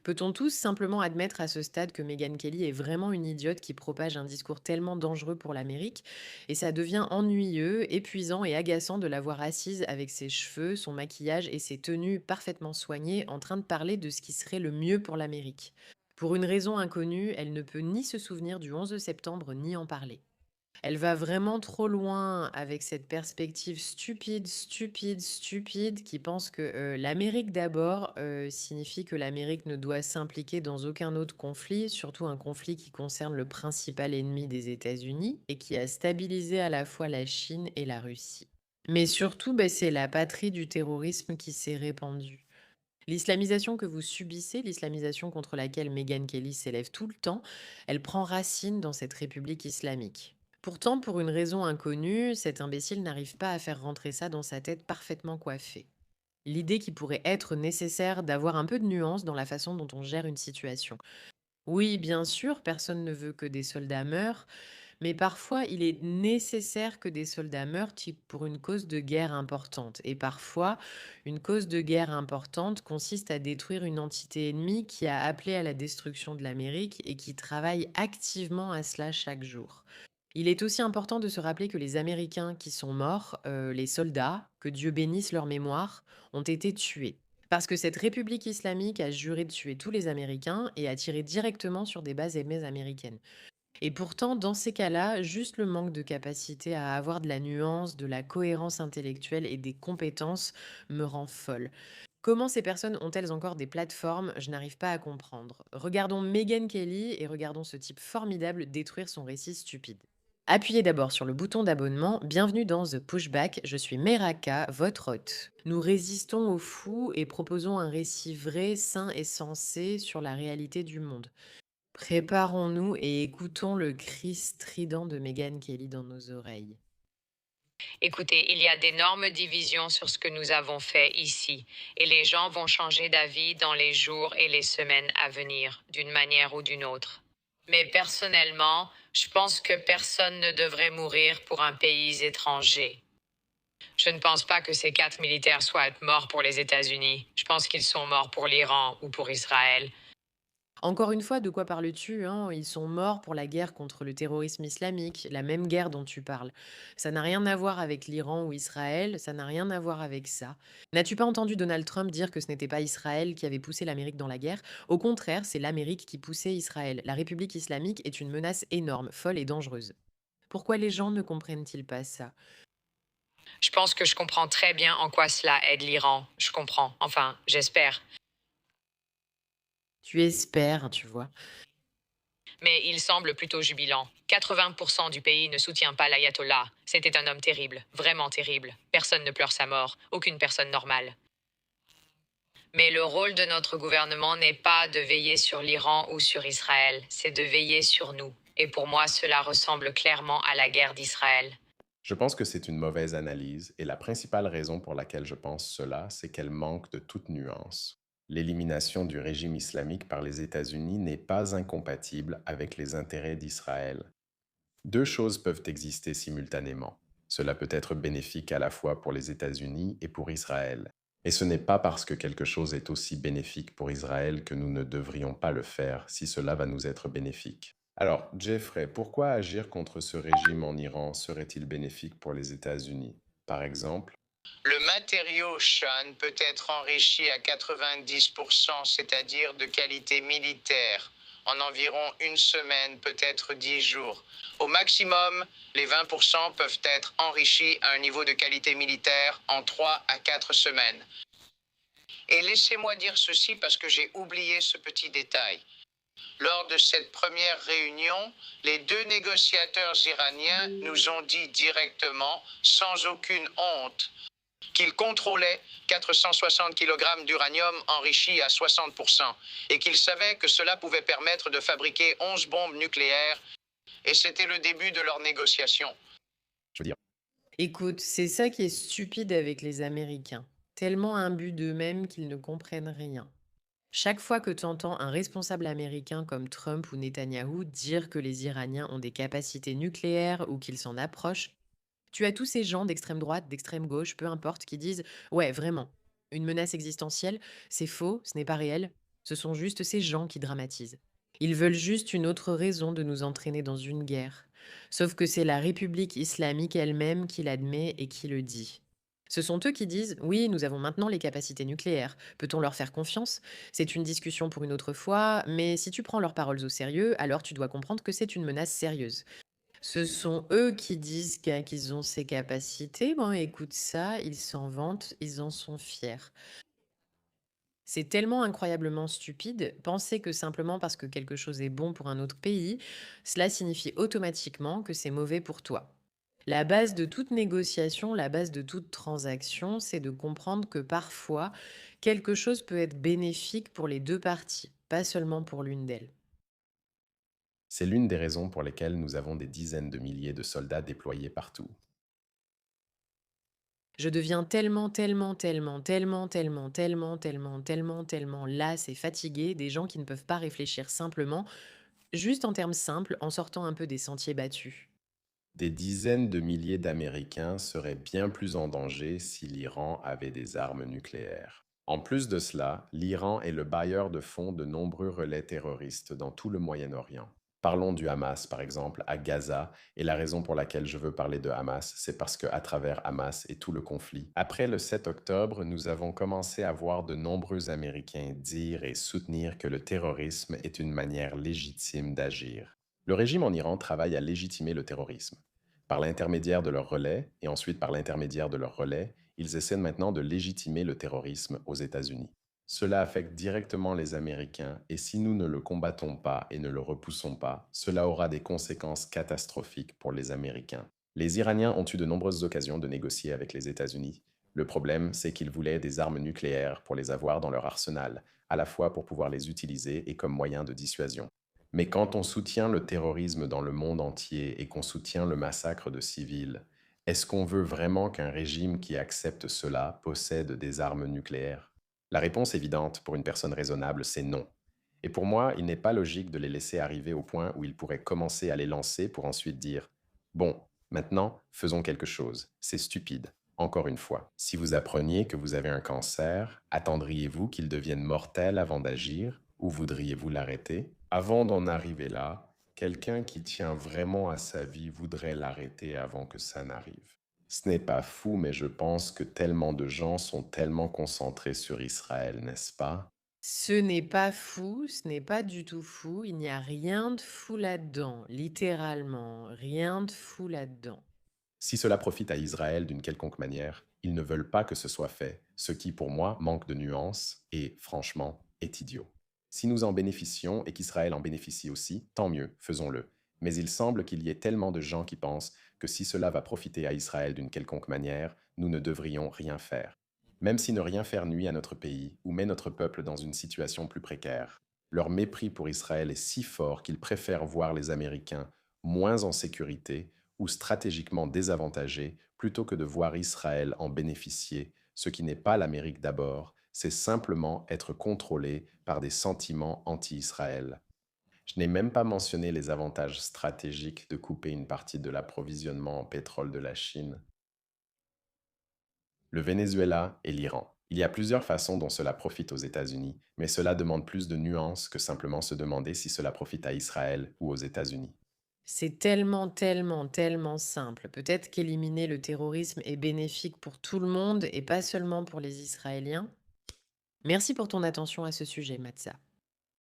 Peut-on tous simplement admettre à ce stade que Meghan Kelly est vraiment une idiote qui propage un discours tellement dangereux pour l'Amérique? Et ça devient ennuyeux, épuisant et agaçant de la voir assise avec ses cheveux, son maquillage et ses tenues parfaitement soignées en train de parler de ce qui serait le mieux pour l'Amérique. Pour une raison inconnue, elle ne peut ni se souvenir du 11 septembre ni en parler. Elle va vraiment trop loin avec cette perspective stupide, stupide, stupide qui pense que, l'Amérique d'abord, signifie que l'Amérique ne doit s'impliquer dans aucun autre conflit, surtout un conflit qui concerne le principal ennemi des États-Unis et qui a stabilisé à la fois la Chine et la Russie. Mais surtout, c'est la patrie du terrorisme qui s'est répandue. L'islamisation que vous subissez, l'islamisation contre laquelle Meghan Kelly s'élève tout le temps, elle prend racine dans cette république islamique. Pourtant, pour une raison inconnue, cet imbécile n'arrive pas à faire rentrer ça dans sa tête parfaitement coiffée. L'idée qu'il pourrait être nécessaire d'avoir un peu de nuance dans la façon dont on gère une situation. Oui, bien sûr, personne ne veut que des soldats meurent, mais parfois il est nécessaire que des soldats meurent pour une cause de guerre importante. Et parfois, une cause de guerre importante consiste à détruire une entité ennemie qui a appelé à la destruction de l'Amérique et qui travaille activement à cela chaque jour. Il est aussi important de se rappeler que les Américains qui sont morts, les soldats, que Dieu bénisse leur mémoire, ont été tués. Parce que cette république islamique a juré de tuer tous les Américains et a tiré directement sur des bases aimées américaines. Et pourtant, dans ces cas-là, juste le manque de capacité à avoir de la nuance, de la cohérence intellectuelle et des compétences me rend folle. Comment ces personnes ont-elles encore des plateformes? Je n'arrive pas à comprendre. Regardons Meghan Kelly et regardons ce type formidable détruire son récit stupide. Appuyez d'abord sur le bouton d'abonnement. Bienvenue dans The Pushback. Je suis Meraka, votre hôte. Nous résistons aux fous et proposons un récit vrai, sain et sensé sur la réalité du monde. Préparons-nous et écoutons le cri strident de Meghan Kelly dans nos oreilles. Écoutez, il y a d'énormes divisions sur ce que nous avons fait ici, et les gens vont changer d'avis dans les jours et les semaines à venir, d'une manière ou d'une autre. Mais personnellement, je pense que personne ne devrait mourir pour un pays étranger. Je ne pense pas que ces 4 militaires soient morts pour les États-Unis. Je pense qu'ils sont morts pour l'Iran ou pour Israël. Encore une fois, de quoi parles-tu, hein? Ils sont morts pour la guerre contre le terrorisme islamique, la même guerre dont tu parles. Ça n'a rien à voir avec l'Iran ou Israël, ça n'a rien à voir avec ça. N'as-tu pas entendu Donald Trump dire que ce n'était pas Israël qui avait poussé l'Amérique dans la guerre? Au contraire, c'est l'Amérique qui poussait Israël. La République islamique est une menace énorme, folle et dangereuse. Pourquoi les gens ne comprennent-ils pas ça? Je pense que je comprends très bien en quoi cela aide l'Iran. Je comprends. Enfin, j'espère. Tu espères, tu vois. Mais il semble plutôt jubilant. 80% du pays ne soutient pas l'ayatollah. C'était un homme terrible, vraiment terrible. Personne ne pleure sa mort, aucune personne normale. Mais le rôle de notre gouvernement n'est pas de veiller sur l'Iran ou sur Israël, c'est de veiller sur nous. Et pour moi, cela ressemble clairement à la guerre d'Israël. Je pense que c'est une mauvaise analyse et la principale raison pour laquelle je pense cela, c'est qu'elle manque de toute nuance. L'élimination du régime islamique par les États-Unis n'est pas incompatible avec les intérêts d'Israël. Deux choses peuvent exister simultanément. Cela peut être bénéfique à la fois pour les États-Unis et pour Israël. Et ce n'est pas parce que quelque chose est aussi bénéfique pour Israël que nous ne devrions pas le faire si cela va nous être bénéfique. Alors, Jeffrey, pourquoi agir contre ce régime en Iran serait-il bénéfique pour les États-Unis? Par exemple, le matériau Shan peut être enrichi à 90%, c'est-à-dire de qualité militaire, en environ une semaine, peut-être 10 jours. Au maximum, les 20% peuvent être enrichis à un niveau de qualité militaire en 3 à 4 semaines. Et laissez-moi dire ceci parce que j'ai oublié ce petit détail. Lors de cette première réunion, les deux négociateurs iraniens nous ont dit directement, sans aucune honte, qu'ils contrôlaient 460 kg d'uranium enrichi à 60% et qu'ils savaient que cela pouvait permettre de fabriquer 11 bombes nucléaires et c'était le début de leurs négociations. je veux dire, Écoute, c'est ça qui est stupide avec les Américains. Tellement imbus d'eux-mêmes qu'ils ne comprennent rien. Chaque fois que tu entends un responsable américain comme Trump ou Netanyahou dire que les Iraniens ont des capacités nucléaires ou qu'ils s'en approchent, tu as tous ces gens d'extrême droite, d'extrême gauche, peu importe, qui disent ouais, vraiment, une menace existentielle, c'est faux, ce n'est pas réel, Ce sont juste ces gens qui dramatisent. Ils veulent juste une autre raison de nous entraîner dans une guerre. Sauf que c'est la République islamique elle-même qui l'admet et qui le dit. Ce sont eux qui disent: oui, nous avons maintenant les capacités nucléaires. Peut-on leur faire confiance? C'est une discussion pour une autre fois, mais si tu prends leurs paroles au sérieux, alors tu dois comprendre que c'est une menace sérieuse. Ce sont eux qui disent qu'ils ont ces capacités. Bon, écoute ça, ils s'en vantent, ils en sont fiers. C'est tellement incroyablement stupide, penser que simplement parce que quelque chose est bon pour un autre pays, cela signifie automatiquement que c'est mauvais pour toi. La base de toute négociation, la base de toute transaction, c'est de comprendre que parfois, quelque chose peut être bénéfique pour les deux parties, pas seulement pour l'une d'elles. C'est l'une des raisons pour lesquelles nous avons des dizaines de milliers de soldats déployés partout. Je deviens tellement, tellement, tellement, tellement, tellement, tellement, tellement, tellement, tellement lasse et fatiguée des gens qui ne peuvent pas réfléchir simplement, juste en termes simples, en sortant un peu des sentiers battus. Des dizaines de milliers d'Américains seraient bien plus en danger si l'Iran avait des armes nucléaires. En plus de cela, l'Iran est le bailleur de fonds de nombreux relais terroristes dans tout le Moyen-Orient. Parlons du Hamas, par exemple, à Gaza, et la raison pour laquelle je veux parler de Hamas, c'est parce que à travers Hamas et tout le conflit, après le 7 octobre, nous avons commencé à voir de nombreux Américains dire et soutenir que le terrorisme est une manière légitime d'agir. Le régime en Iran travaille à légitimer le terrorisme. Par l'intermédiaire de leurs relais, et ensuite par l'intermédiaire de leurs relais, ils essaient maintenant de légitimer le terrorisme aux États-Unis. Cela affecte directement les Américains et si nous ne le combattons pas et ne le repoussons pas, cela aura des conséquences catastrophiques pour les Américains. Les Iraniens ont eu de nombreuses occasions de négocier avec les États-Unis. Le problème, c'est qu'ils voulaient des armes nucléaires pour les avoir dans leur arsenal, à la fois pour pouvoir les utiliser et comme moyen de dissuasion. Mais quand on soutient le terrorisme dans le monde entier et qu'on soutient le massacre de civils, est-ce qu'on veut vraiment qu'un régime qui accepte cela possède des armes nucléaires? La réponse évidente pour une personne raisonnable, c'est non. Et pour moi, il n'est pas logique de les laisser arriver au point où ils pourraient commencer à les lancer pour ensuite dire: bon, maintenant, faisons quelque chose. C'est stupide. Encore une fois, si vous appreniez que vous avez un cancer, attendriez-vous qu'il devienne mortel avant d'agir ou voudriez-vous l'arrêter? Avant d'en arriver là, quelqu'un qui tient vraiment à sa vie voudrait l'arrêter avant que ça n'arrive. Ce n'est pas fou, mais je pense que tellement de gens sont tellement concentrés sur Israël, n'est-ce pas? Ce n'est pas fou, ce n'est pas du tout fou, il n'y a rien de fou là-dedans, littéralement, rien de fou là-dedans. Si cela profite à Israël d'une quelconque manière, ils ne veulent pas que ce soit fait, ce qui pour moi manque de nuance et, franchement, est idiot. Si nous en bénéficions et qu'Israël en bénéficie aussi, tant mieux, faisons-le. Mais il semble qu'il y ait tellement de gens qui pensent que si cela va profiter à Israël d'une quelconque manière, nous ne devrions rien faire. Même si ne rien faire nuit à notre pays ou met notre peuple dans une situation plus précaire. Leur mépris pour Israël est si fort qu'ils préfèrent voir les Américains moins en sécurité ou stratégiquement désavantagés plutôt que de voir Israël en bénéficier, ce qui n'est pas l'Amérique d'abord, c'est simplement être contrôlé par des sentiments anti-Israël. Je n'ai même pas mentionné les avantages stratégiques de couper une partie de l'approvisionnement en pétrole de la Chine, le Venezuela et l'Iran. Il y a plusieurs façons dont cela profite aux États-Unis, mais cela demande plus de nuances que simplement se demander si cela profite à Israël ou aux États-Unis. C'est tellement, tellement, tellement simple. Peut-être qu'éliminer le terrorisme est bénéfique pour tout le monde et pas seulement pour les Israéliens. Merci pour ton attention à ce sujet, Matza.